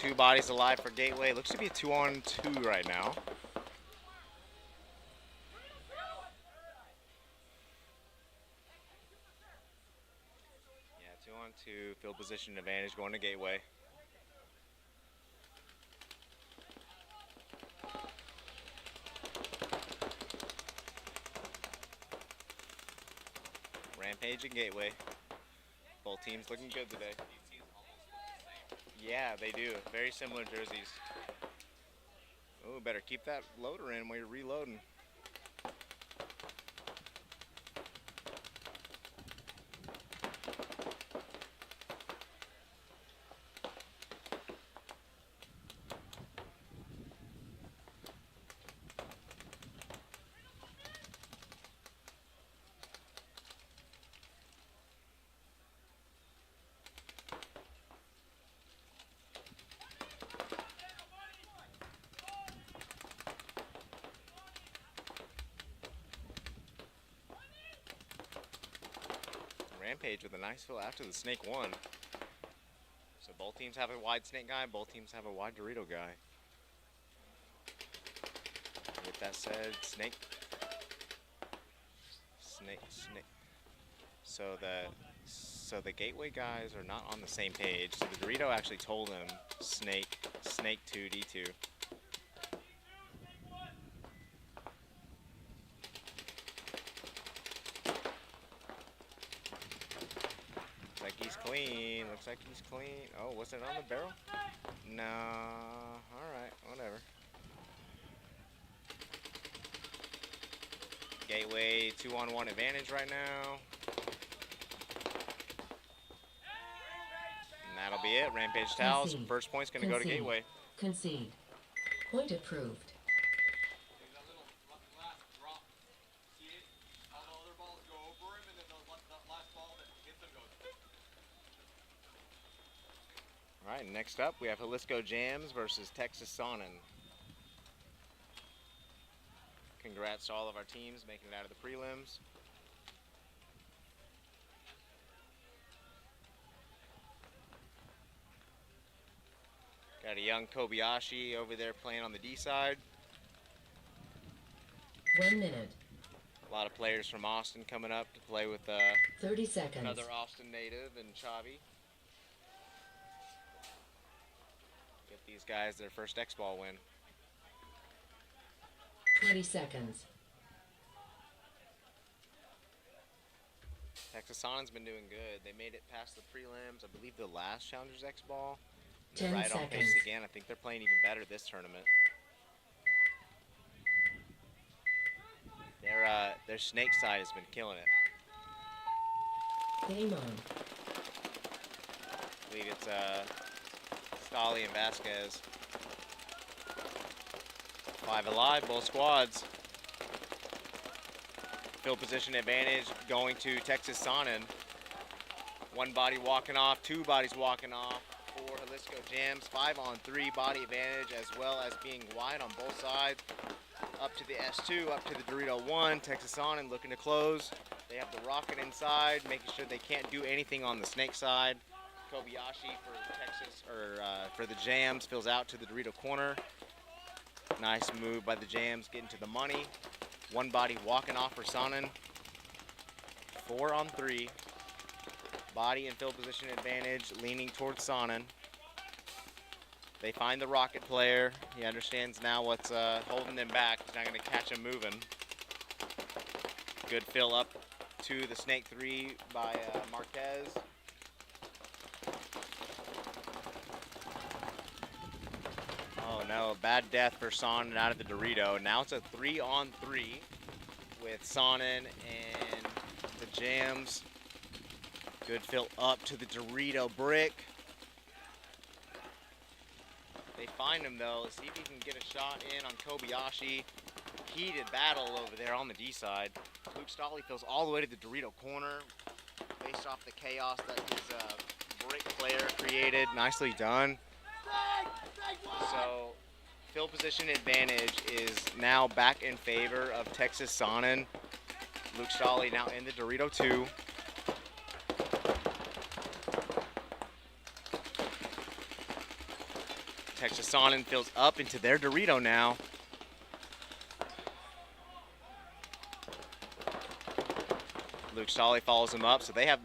2 bodies alive for Gateway. Looks to be a 2-on-2 right now. Yeah, 2-on-2, field position advantage going to Gateway. Rampage and Gateway. Both teams looking good today. Yeah, they do. Very similar jerseys. Oh, better keep that loader in while you're reloading. Rampage with a nice fill after the snake one. So both teams have a wide snake guy, both teams have a wide Dorito guy. With that said, snake. So the Gateway guys are not on the same page. So the Dorito actually told him snake 2, D2. Looks like he's clean. Oh, was it on the barrel? No. Alright, whatever. Gateway 2-on-1 advantage right now. And that'll be it. Rampage towels. First point's going to go to Gateway. Concede. Point approved. All right, next up we have Jalisco Jams versus Texas Sannin. Congrats to all of our teams making it out of the prelims. Got a young Kobayashi over there playing on the D side. 1 minute. A lot of players from Austin coming up to play with 30 seconds. Another Austin native and Chavi. Get these guys their first Xball win. 20 seconds. Texas Sannin's been doing good. They made it past the prelims. I believe the last Challengers Xball. 10 right seconds. On pace again. I think they're playing even better this tournament. Their snake side has been killing it. Game on. I believe it's Stolly and Vasquez. 5 alive, both squads. Field position advantage going to Texas Sannin. 1 body walking off, 2 bodies walking off for Jalisco Jams. 5-on-3 body advantage as well as being wide on both sides. Up to the S2, up to the Dorito 1. Texas Sannin looking to close. They have the rocket inside, making sure they can't do anything on the snake side. Kobayashi for Texas, or for the Jams, fills out to the Dorito corner. Nice move by the Jams, getting to the money. 1 body walking off for Sannin. 4-on-3. Body and field position advantage, leaning towards Sannin. They find the rocket player. He understands now what's holding them back. He's not going to catch him moving. Good fill up to the snake 3 by Marquez. Oh no, bad death for Sannin out of the Dorito. Now it's a 3-on-3 with Sannin and the Jams. Good fill up to the Dorito brick. They find him though. See if he can get a shot in on Kobayashi. Heated battle over there on the D side. Luke Stolley fills all the way to the Dorito corner. Based off the chaos that his brick player created. Nicely done. So, field position advantage is now back in favor of Texas Sannin. Luke Stolley now in the Dorito 2. Texas Sannin fills up into their Dorito now. Luke Solly follows him up, so they have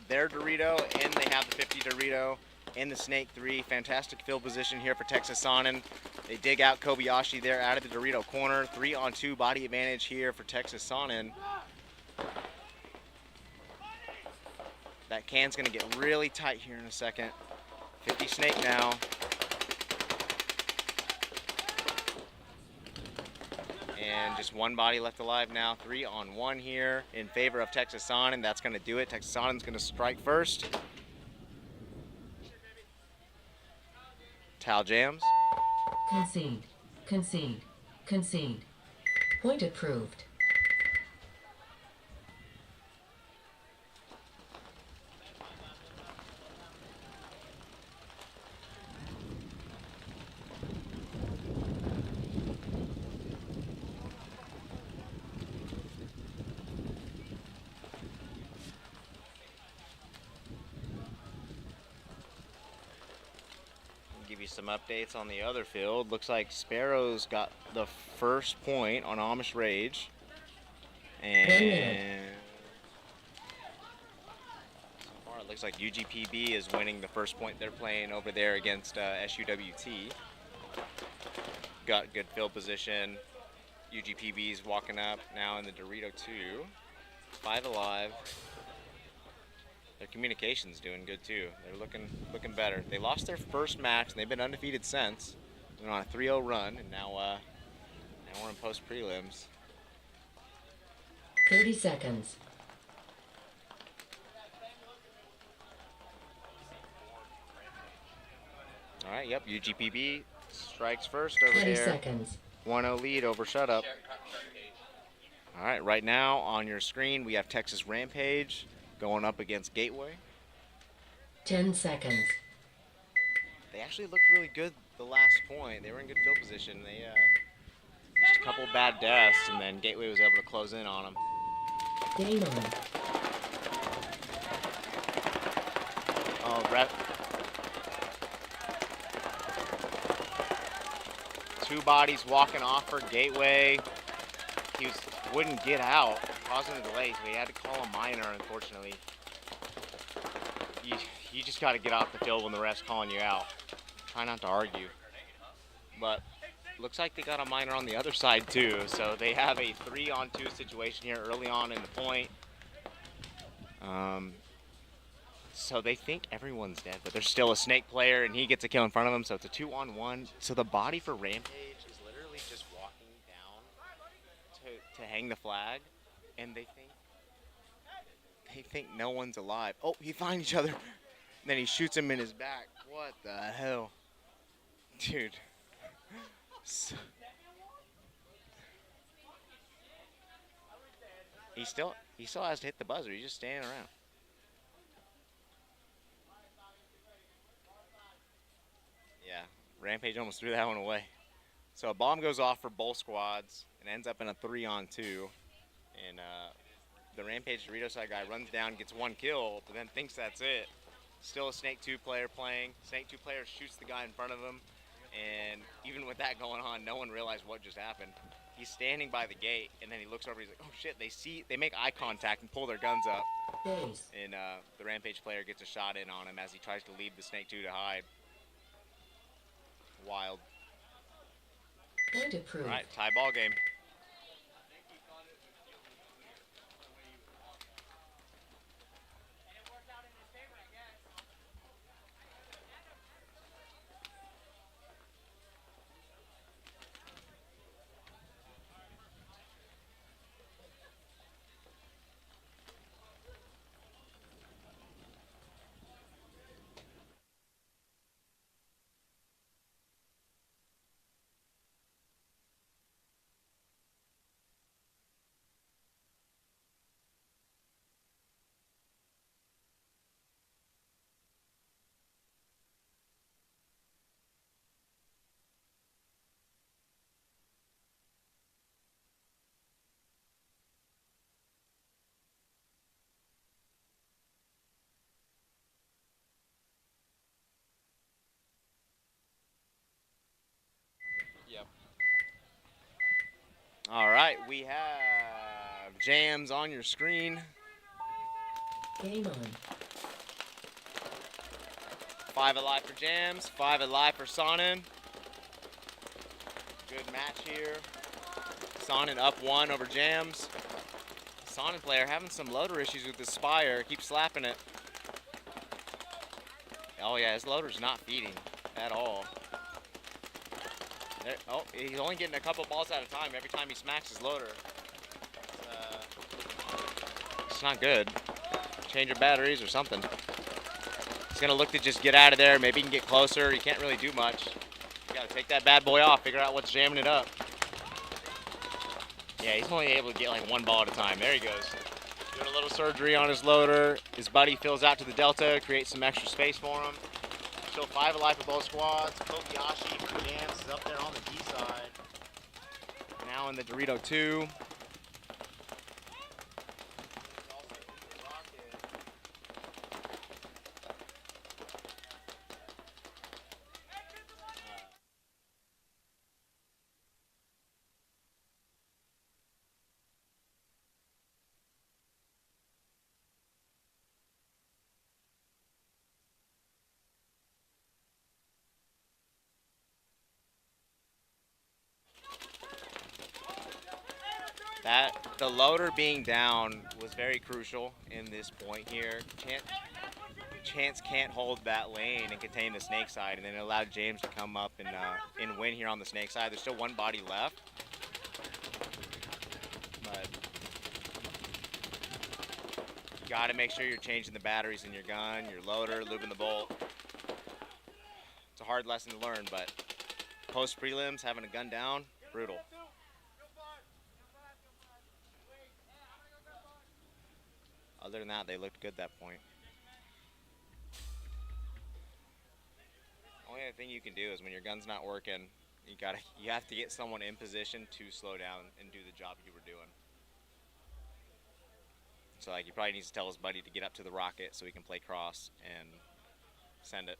their Dorito and they have the 50 Dorito and the Snake 3. Fantastic field position here for Texas Sannin. They dig out Kobayashi there out of the Dorito corner. 3-on-2 body advantage here for Texas Sannin. That can's gonna get really tight here in a second. 50 Snake now. And just one body left alive now. 3-on-1 here in favor of Texas Sannin. That's gonna do it. Texas Sannin's gonna strike first. Tal jams. Concede. Concede. Concede. Point approved. Give you some updates on the other field. Looks like Sparrows got the first point on Amish Rage. And so far it looks like UGPB is winning the first point they're playing over there against SUWT. Got good field position. UGPB's walking up now in the Dorito 2. 5 alive. Their communication's doing good too. They're looking better. They lost their first match and they've been undefeated since. They're on a 3-0 run and now we're in post prelims. 30 seconds. All right, yep, UGPB strikes first over 20 there. seconds. 1-0 lead over Shut Up. All right, right now on your screen we have Texas Rampage going up against Gateway. 10 seconds. They actually looked really good the last point. They were in good field position. They just a couple bad deaths, and then Gateway was able to close in on them. Game on. Oh, two bodies walking off for Gateway. He wouldn't get out, causing a delay, so he had to call a minor, unfortunately. You just got to get off the field when the ref's calling you out. Try not to argue. But looks like they got a minor on the other side too, so they have a 3-on-2 situation here early on in the point. So they think everyone's dead, but there's still a Snake player, and he gets a kill in front of him, so it's a 2-on-1. So the body for Rampage is literally just walking down to hang the flag, and they think no one's alive. Oh, he finds each other. And then he shoots him in his back. What the hell? Dude. He still has to hit the buzzer. He's just standing around. Yeah, Rampage almost threw that one away. So a bomb goes off for both squads and ends up in a 3-on-2. And the Rampage Dorito side guy runs down, gets one kill, but then thinks that's it. Still a Snake 2 player playing. Snake 2 player shoots the guy in front of him. And even with that going on, no one realized what just happened. He's standing by the gate, and then he looks over, he's like, oh shit, they make eye contact and pull their guns up. Base. And the Rampage player gets a shot in on him as he tries to leave the Snake 2 to hide. Wild. Point approved. All right, tie ball game. All right, we have Jams on your screen. Game on. 5 alive for Jams, 5 alive for Sannin. Good match here. Sannin up 1 over Jams. Sannin player having some loader issues with his Spire. Keeps slapping it. Oh yeah, his loader's not feeding at all. There, oh, he's only getting a couple balls at a time every time he smacks his loader. It's not good. Change your batteries or something. He's gonna look to just get out of there. Maybe he can get closer. He can't really do much. You gotta take that bad boy off, figure out what's jamming it up. Yeah, he's only able to get like 1 ball at a time. There he goes. Doing a little surgery on his loader. His buddy fills out to the Delta, creates some extra space for him. Still 5 alive for both squads. Kobayashi for Jams is up there on the D side. Now in the Dorito 2. The loader being down was very crucial in this point here. Chance can't hold that lane and contain the snake side, and then it allowed James to come up and win here on the snake side. There's still 1 body left, but you gotta make sure you're changing the batteries in your gun, your loader, lubing the bolt. It's a hard lesson to learn, but post prelims, having a gun down, brutal. Other than that, they looked good that point. Only other thing you can do is when your gun's not working, you have to get someone in position to slow down and do the job you were doing. So like he probably needs to tell his buddy to get up to the rocket so he can play cross and send it.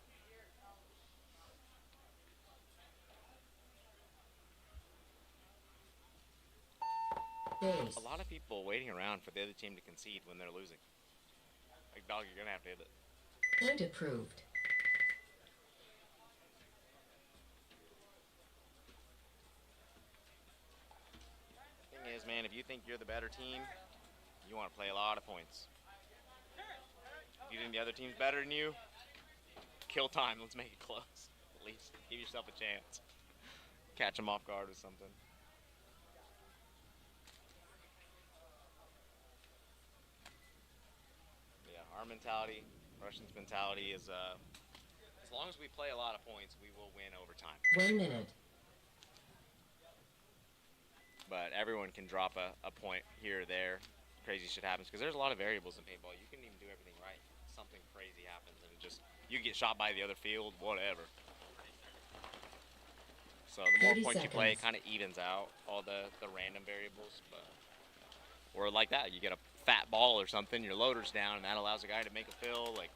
Days. A lot of people waiting around for the other team to concede when they're losing. Like, dog, you're gonna have to hit it. Point approved. Thing is, man, if you think you're the better team, you want to play a lot of points. If you think the other team's better than you, kill time. Let's make it close. At least give yourself a chance. Catch them off guard or something. Yeah, our mentality, Russians' mentality is as long as we play a lot of points, we will win overtime. 1 minute. But everyone can drop a point here or there. Crazy shit happens because there's a lot of variables in paintball. You can even do everything right. Something crazy happens and it just, you get shot by the other field, whatever. So the more 30 points you play, it seconds. kind of evens out all the random variables. But, or like that, you get a fat ball or something, your loader's down, and that allows a guy to make a fill. Like,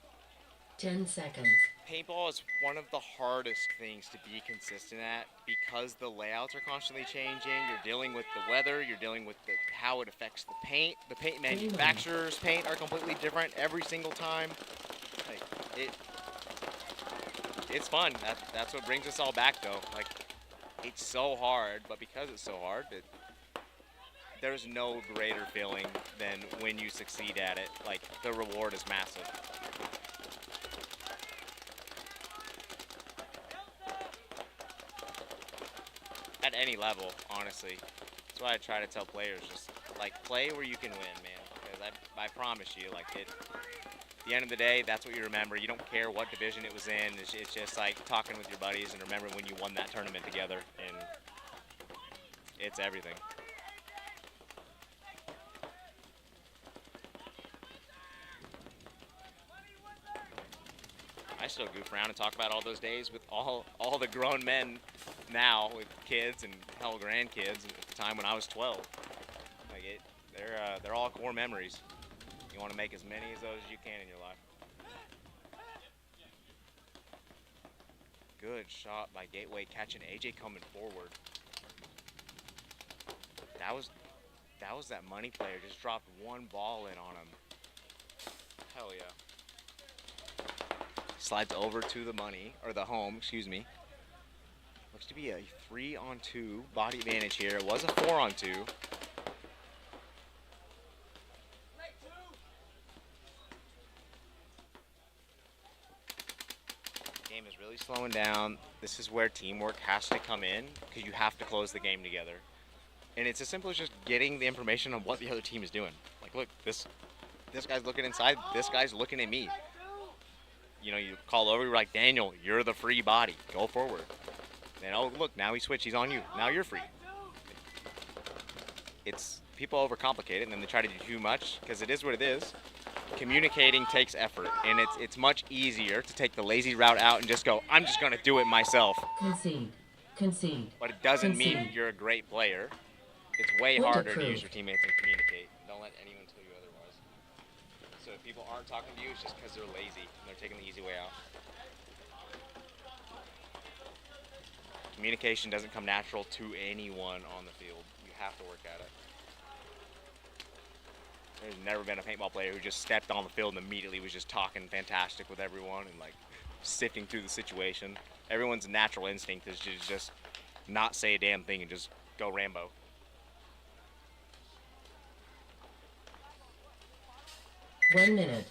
10 seconds. paintball is one of the hardest things to be consistent at because the layouts are constantly changing. You're dealing with the weather, you're dealing with how it affects the paint. The paint manufacturers' paint are completely different every single time. Like, it's fun. That's what brings us all back, though. Like, it's so hard, but because it's so hard, there's no greater feeling than when you succeed at it. Like, the reward is massive. At any level, honestly. That's why I try to tell players, just, like, play where you can win, man. Because I promise you, like, at the end of the day, that's what you remember. You don't care what division it was in. It's just, like, talking with your buddies and remember when you won that tournament together. And it's everything. I still goof around and talk about all those days with all the grown men now with kids and hell grandkids at the time when I was 12. Like they're all core memories. You want to make as many of those as you can in your life. Good shot by Gateway catching AJ coming forward. That was that money player. Just dropped one ball in on him. Hell yeah. Slides over to the money, or the home, excuse me. Looks to be a 3-on-2 body advantage here. It was a 4-on-2. Game is really slowing down. This is where teamwork has to come in because you have to close the game together. And it's as simple as just getting the information on what the other team is doing. Like, look, this guy's looking inside. This guy's looking at me. You know, you call over, you're like, Daniel, you're the free body. Go forward. Then, oh, look, now he switched. He's on you. Now you're free. It's, people overcomplicate it, and then they try to do too much because it is what it is. Communicating takes effort, and it's much easier to take the lazy route out and just go, I'm just going to do it myself. Concede. Concede. But it doesn't Concede. mean you're a great player. It's way Point harder to approved. use your teammates and communicate. Don't let anyone tell you otherwise. So if people aren't talking to you, it's just because they're lazy and they're taking the easy way out. Communication doesn't come natural to anyone on the field. You have to work at it. There's never been a paintball player who just stepped on the field and immediately was just talking fantastic with everyone and like sifting through the situation. Everyone's natural instinct is to just not say a damn thing and just go Rambo. One minute.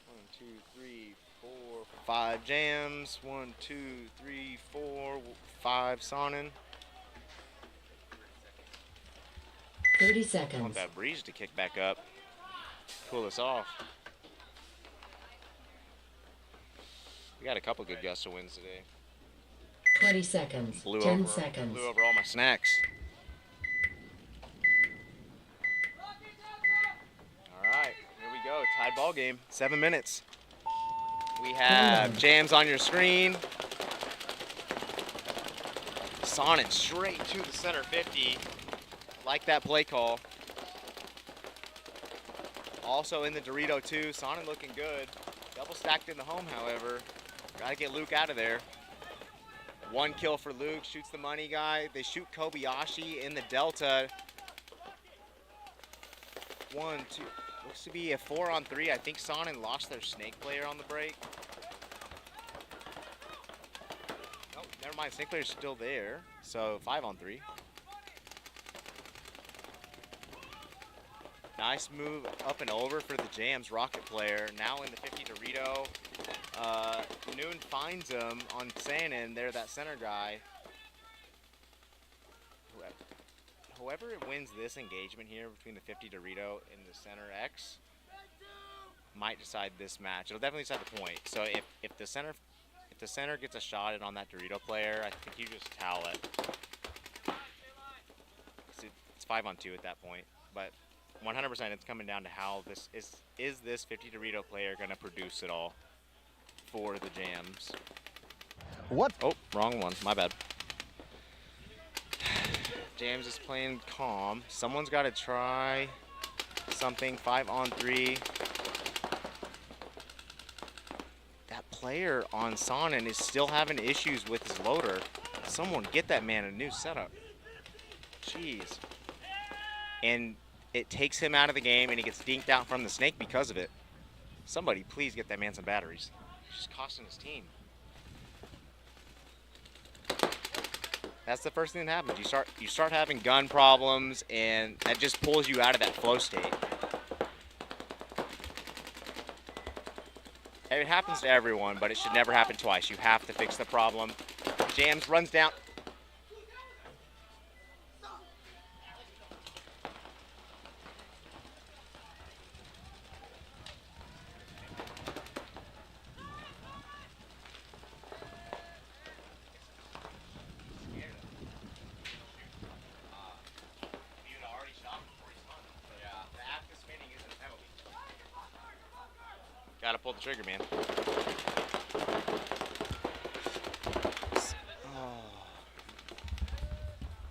1, 2, 3, 4, 5 jams. 1, 2, 3, 4, 5 Sannin. 30 I want seconds. that breeze to kick back up. Cool us off. We got a couple good gust of winds today. 20 seconds. 10 seconds. Blew over all my snacks. All right, here we go. Tied ball game. 7 minutes. We have jams on your screen. Sannin straight to the center 50. Like that play call. Also in the Dorito too. Sannin looking good. Double stacked in the home, however. Got to get Luke out of there. 1 kill for Luke. Shoots the money guy. They shoot Kobayashi in the Delta. 1, 2. Looks to be a 4-on-3. I think Sannin lost their snake player on the break. Oh, never mind. Snake player's still there. So 5-on-3. Nice move up and over for the Jams rocket player. Now in the 50 Dorito. Noon finds him on Sannin. They're that center guy. Whoever wins this engagement here between the 50 Dorito and the center X might decide this match. It'll definitely decide the point. So if the center gets a shot at on that Dorito player, I think you just towel it. It's 5-on-2 at that point. But 100% it's coming down to how this is this 50 Dorito player going to produce it all for the Jams. What? Oh, wrong one. My bad. Jams is playing calm. Someone's got to try something. 5-on-3. That player on Sannin is still having issues with his loader. Someone get that man a new setup. Jeez. And it takes him out of the game, and he gets dinked out from the snake because of it. Somebody please get that man some batteries. He's just costing his team. That's the first thing that happens. You start having gun problems, and that just pulls you out of that flow state. And it happens to everyone, but it should never happen twice. You have to fix the problem. Jams runs down. Gotta pull the trigger, man. Oh.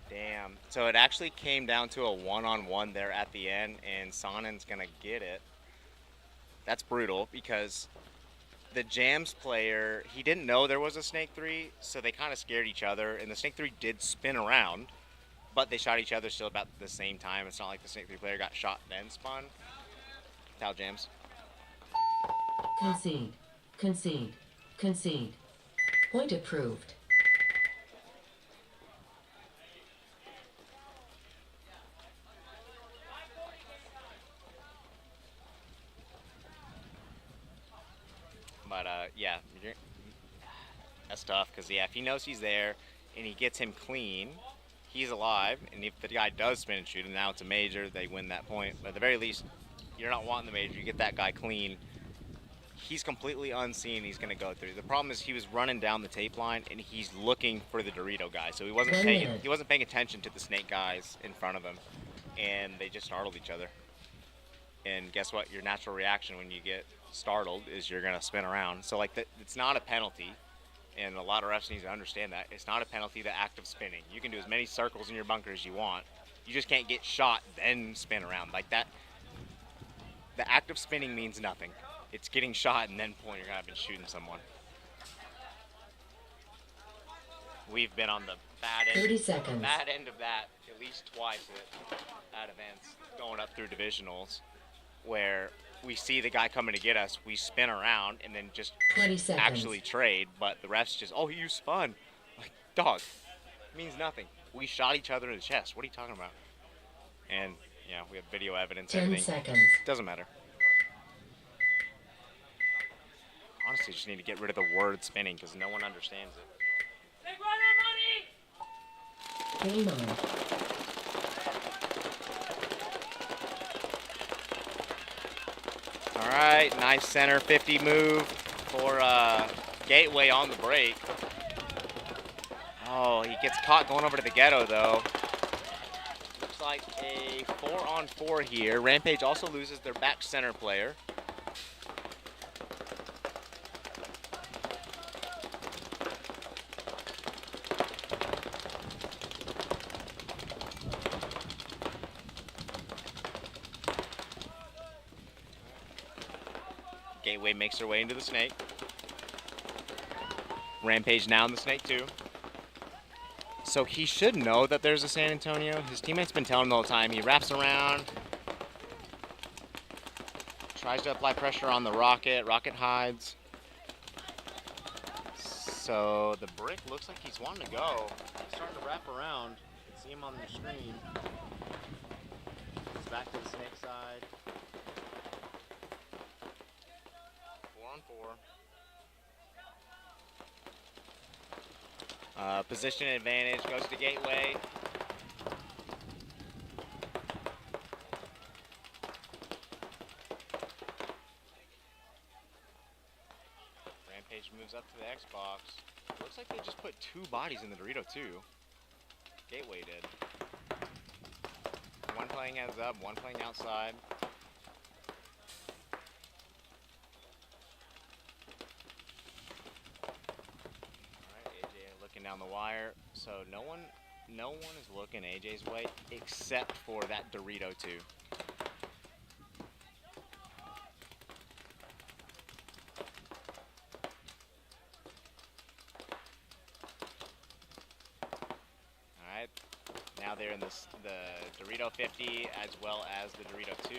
Damn. So it actually came down to a 1-on-1 there at the end, and Sannin's gonna get it. That's brutal because the Jams player, he didn't know there was a Snake 3, so they kind of scared each other, and the Snake 3 did spin around, but they shot each other still about the same time. It's not like the Snake 3 player got shot and then spun. Towel jams. Concede. Concede. Concede. Point approved. But yeah, that's tough because yeah, if he knows he's there and he gets him clean, he's alive. And if the guy does spin and shoot him, now it's a major. They win that point. But at the very least, you're not wanting the major. You get that guy clean. He's completely unseen. He's going to go through. The problem is he was running down the tape line and he's looking for the Dorito guy. So he wasn't paying attention to the Snake guys in front of him, and they just startled each other. And guess what? Your natural reaction when you get startled is you're going to spin around. So like it's not a penalty, and a lot of refs need to understand that. It's not a penalty, the act of spinning. You can do as many circles in your bunker as you want. You just can't get shot, then spin around. Like that, the act of spinning means nothing. It's getting shot and then pulling your gun up and shooting someone. We've been on the bad end, 30 seconds. Bad end of that at least twice at events going up through divisionals, where we see the guy coming to get us, we spin around and then just 20 seconds. Actually trade, but the refs just, oh, you spun. Like, dog, it means nothing. We shot each other in the chest. What are you talking about? And, yeah, we have video evidence. 10 everything. seconds. Doesn't matter. Honestly, just need to get rid of the word spinning because no one understands it. Game on. All right, nice center 50 move for Gateway on the break. Oh, he gets caught going over to the ghetto though. Looks like a 4-on-4 here. Rampage also loses their back center player. Gateway makes her way into the Snake. Rampage now in the Snake too. So he should know that there's a San Antonio. His teammate's been telling him the whole time. He wraps around, tries to apply pressure on the Rocket. Rocket hides. So the brick looks like he's wanting to go. He's starting to wrap around. You can see him on the screen. He's back to the Snake side. 4-on-4. Position advantage goes to Gateway. Rampage moves up to the Xbox. Looks like they just put 2 bodies in the Dorito too. Gateway did. One playing heads up, one playing outside. Down the wire, so no one is looking AJ's way except for that Dorito too. All right, now they're in the Dorito 50 as well as the Dorito 2.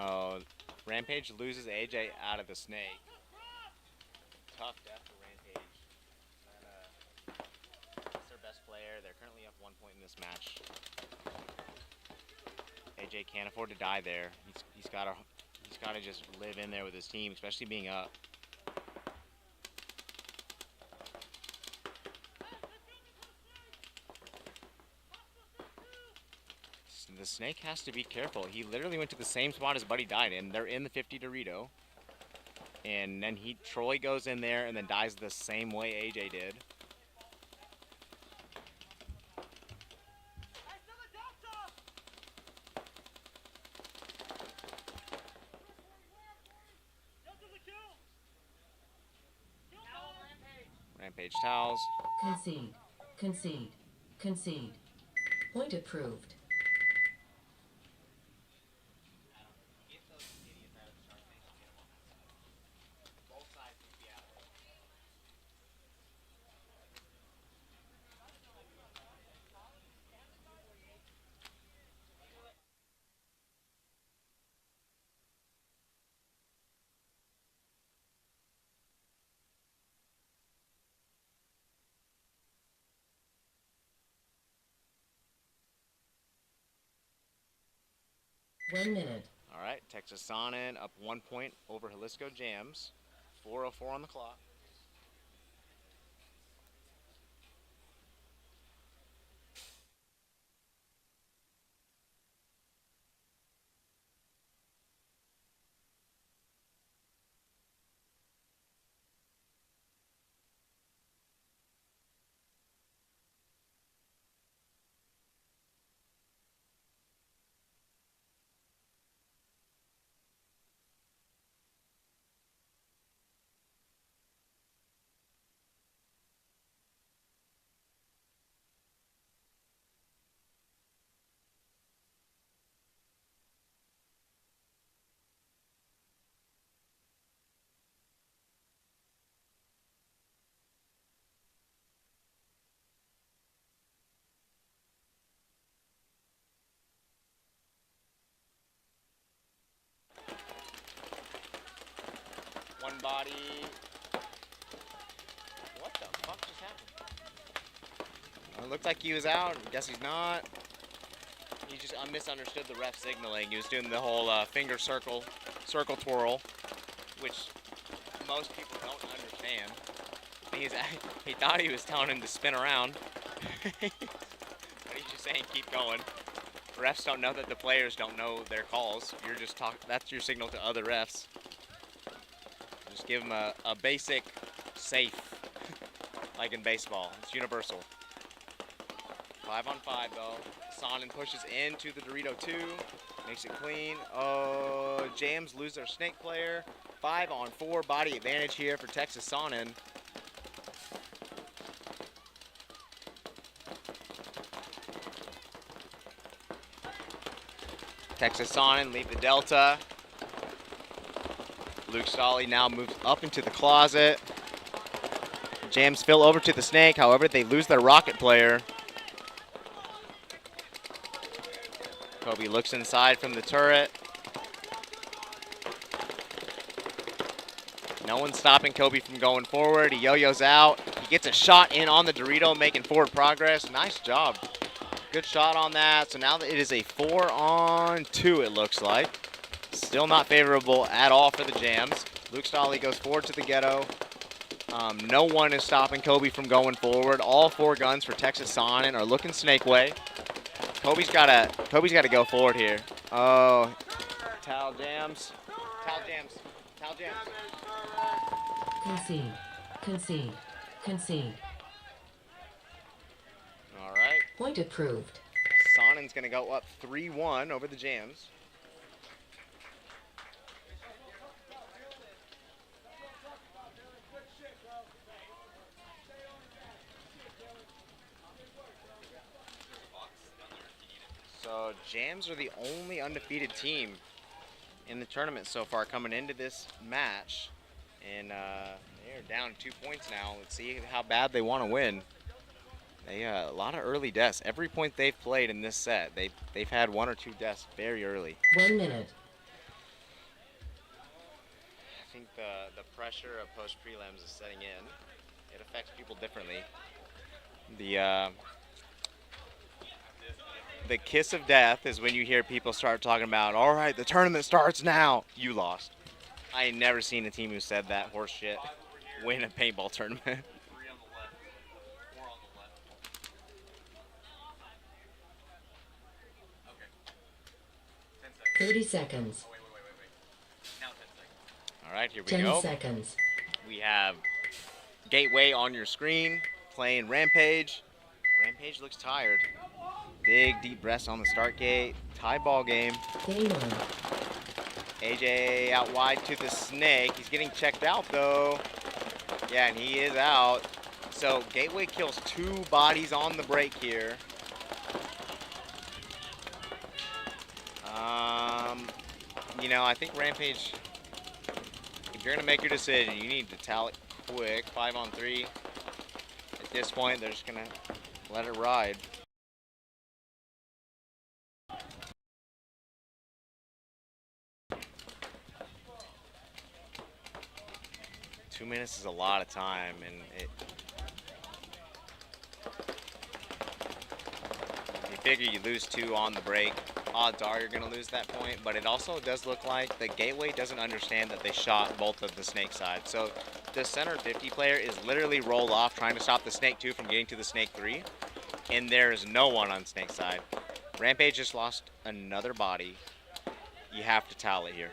Oh, Rampage loses AJ out of the Snake. Tough death for Rampage. That's their best player. They're currently up 1 point in this match. AJ can't afford to die there. He's gotta just live in there with his team, especially being up. The Snake has to be careful. He literally went to the same spot his buddy died in. They're in the 50 Dorito. And then Troy goes in there and then dies the same way AJ did. Rampage towels. Concede. Concede. Concede. Point approved. One minute. All right, Texas Sannin up 1 point over Jalisco Jams. 4:04 on the clock. One body. What the fuck just happened? It looked like he was out. Guess he's not. I misunderstood the ref signaling. He was doing the whole finger circle twirl, which most people don't understand. He thought he was telling him to spin around, but he's just saying keep going. Refs don't know that the players don't know their calls. You're just that's your signal to other refs. Just give them a basic safe, like in baseball. It's universal. 5 on 5 though. Sannin pushes into the Dorito 2, makes it clean. Oh, Jams lose their snake player. 5 on 4, body advantage here for Texas Sannin. Texas Sannin leave the Delta. Luke Stolley now moves up into the closet. Jams fill over to the snake, however, they lose their rocket player. Kobe looks inside from the turret. No one's stopping Kobe from going forward. He yo-yos out. He gets a shot in on the Dorito, making forward progress. Nice job. Good shot on that. So now it is a 4 on 2, it looks like. Still not favorable at all for the Jams. Luke Stolley goes forward to the ghetto. No one is stopping Kobe from going forward. All 4 guns for Texas Sannin are looking snake way. Kobe's gotta go forward here. Oh, Tal Jams. Concede. All right. Point approved. Sannin's gonna go up 3-1 over the Jams. So Jams are the only undefeated team in the tournament so far coming into this match. And they're down 2 points now. Let's see how bad they want to win. A lot of early deaths. Every point they've played in this set, they've had 1 or 2 deaths very early. 1 minute. I think the pressure of post prelims is setting in. It affects people differently. The kiss of death is when you hear people start talking about, all right, the tournament starts now. You lost. I ain't never seen a team who said that horse shit win a paintball tournament. 3 on the left, 4 on the left. Okay. 10 seconds. 30 seconds. Oh, wait. Now 10 seconds. All right, here we 10 go. seconds. We have Gateway on your screen playing Rampage. Rampage looks tired. Big deep breaths on the start gate. Tie ball game. Game on. AJ out wide to the snake. He's getting checked out though. Yeah, and he is out. So Gateway kills 2 bodies on the break here. you know, I think Rampage, if you're going to make your decision, you need to tally quick. 5 on 3. At this point, they're just going to let it ride. Two minutes is a lot of time, and you figure you lose 2 on the break. Odds are you're going to lose that point, but it also does look like the Gateway doesn't understand that they shot both of the snake sides. So the center 50 player is literally rolled off trying to stop the snake 2 from getting to the snake 3, and there's no one on snake side. Rampage just lost another body. You have to towel it here.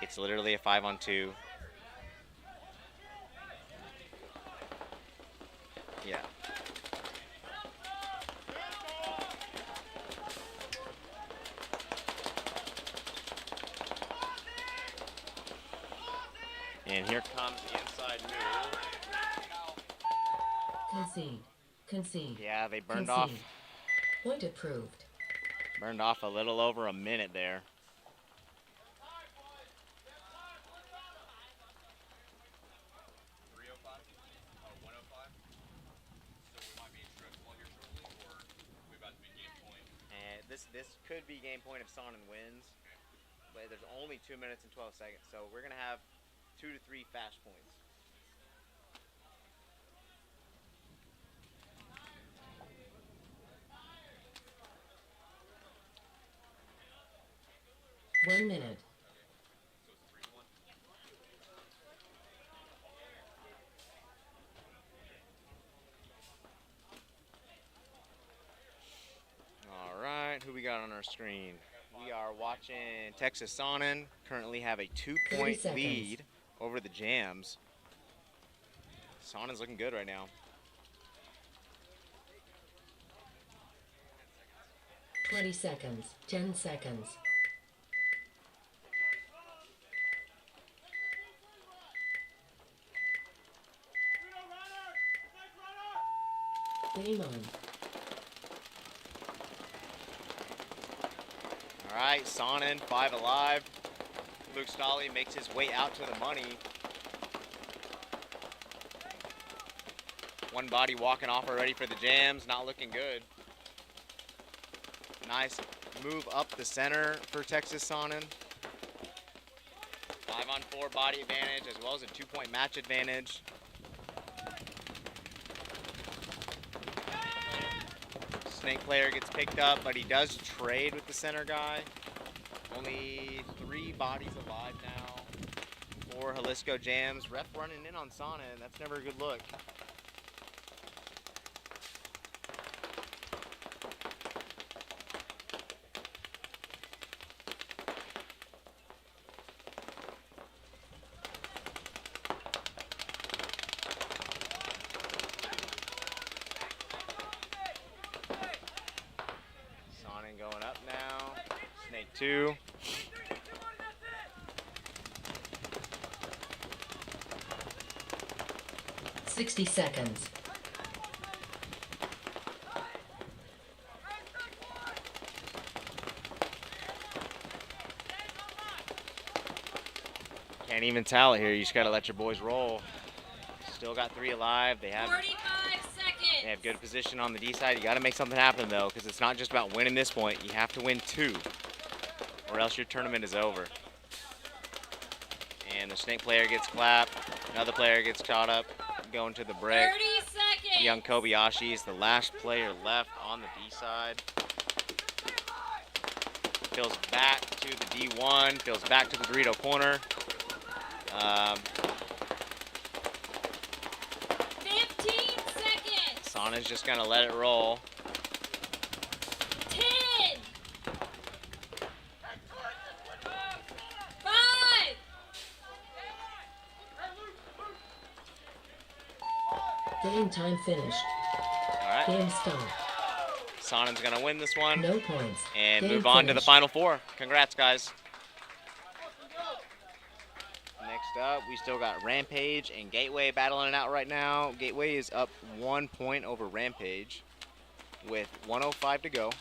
It's literally a 5 on 2. Yeah. And here comes the inside move. Concede. Concede. Yeah, they burned Concede. off. Point approved. Burned off a little over a minute there. And this could be game point if Sannin wins, but there's only 2 minutes and 12 seconds, so we're gonna have 2 to 3 fast points. One minute. All right, who we got on our screen? We are watching Texas Sannin currently have a 2-point 30 seconds. lead over the Jams. Sannin's looking good right now. 20 seconds. 10 seconds. Game on. All right, Sannin, 5 alive. Luke Stolley makes his way out to the money. One body walking off already for the Jams, not looking good. Nice move up the center for Texas Sannin. 5 on 4 body advantage as well as a 2-point match advantage. Snake player gets picked up, but he does trade with the center guy. Only 3 bodies alive now for Jalisco Jams. Ref running in on Sannin. That's never a good look. Sannin going up now. Snake 2. $60 seconds. Can't even tell it here. You just got to let your boys roll. Still got 3 alive. They have 45 seconds. They have good position on the D side. You got to make something happen, though, because it's not just about winning this point. You have to win 2, or else your tournament is over. And the snake player gets clapped. Another player gets caught up, going to the brick. 30 seconds. Young Kobayashi is the last player left on the D side. Fills back to the D1. Fills back to the Dorito corner. 15 seconds. Sannin's just going to let it roll. 10. 5. Game time finished. All right. Game start. Sannin's going to win this one No points. and Game move on to the finished. Final 4. Congrats, guys. Next up, we still got Rampage and Gateway battling it out right now. Gateway is up 1 point over Rampage with 1:05 to go.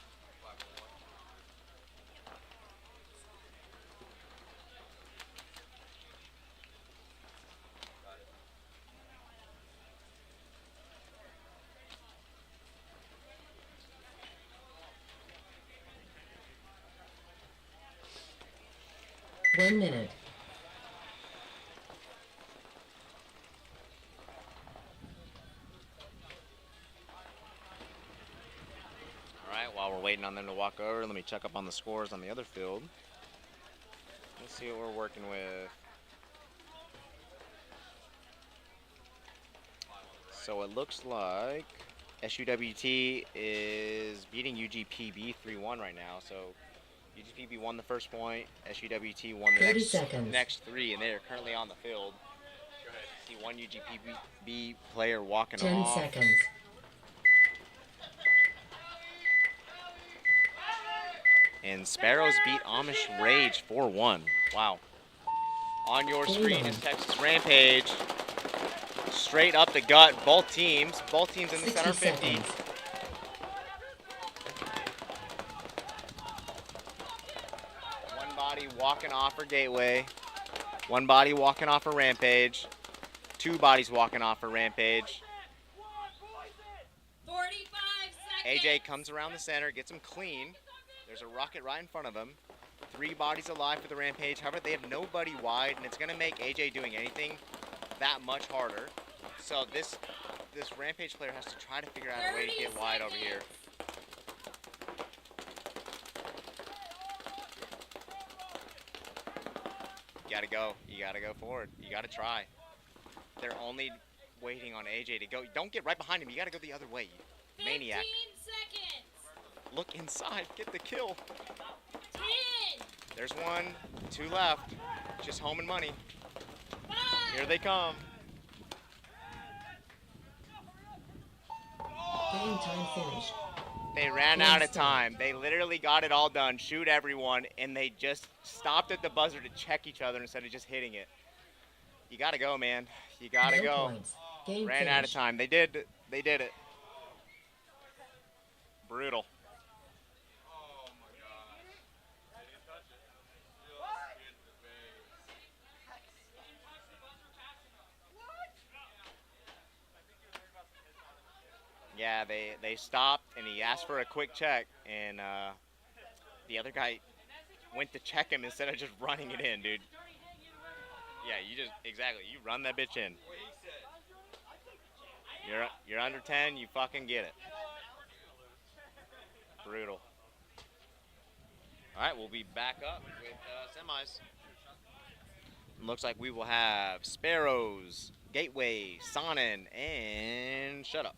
1 minute. All right, while we're waiting on them to walk over, let me check up on the scores on the other field. Let's see what we're working with. So it looks like SUWT is beating UGPB 3-1 right now. So UGPB won the first point, SUWT won the 30 seconds. next 3, and they are currently on the field. See one UGPB player walking 10 off. seconds. And Sparrows beat Amish Rage 4-1. Wow. On your screen is Texas Rampage. Straight up the gut, both teams in the 60 center 50. seconds. One body walking off for Gateway. One body walking off for Rampage. 2 bodies walking off for Rampage. 45 seconds. AJ comes around the center, gets him clean. There's a rocket right in front of him. 3 bodies alive for the Rampage. However, they have nobody wide, and it's going to make AJ doing anything that much harder. So this Rampage player has to try to figure out a way to get wide over here. You gotta go. You gotta go forward. You gotta try. They're only waiting on AJ to go. Don't get right behind him. You gotta go the other way, you maniac. 15 seconds. Look inside. Get the kill. 10. There's 1, 2 left. Just home and money. 5. Here they come. Game time finished. They ran out of time. They literally got it all done. Shoot everyone, and they just stopped at the buzzer to check each other instead of just hitting it. You gotta go, man. You gotta No go. points. Game Ran out of finished. time. They did it. Brutal. Oh my gosh. They didn't touch it. Just hit the base. Yeah, they stopped, and he asked for a quick check, and the other guy went to check him instead of just running it in, dude. Yeah, you run that bitch in. You're under 10, you fucking get it. Brutal. All right, we'll be back up with semis. Looks like we will have Sparrows, Gateway, Sannin, and Shut Up.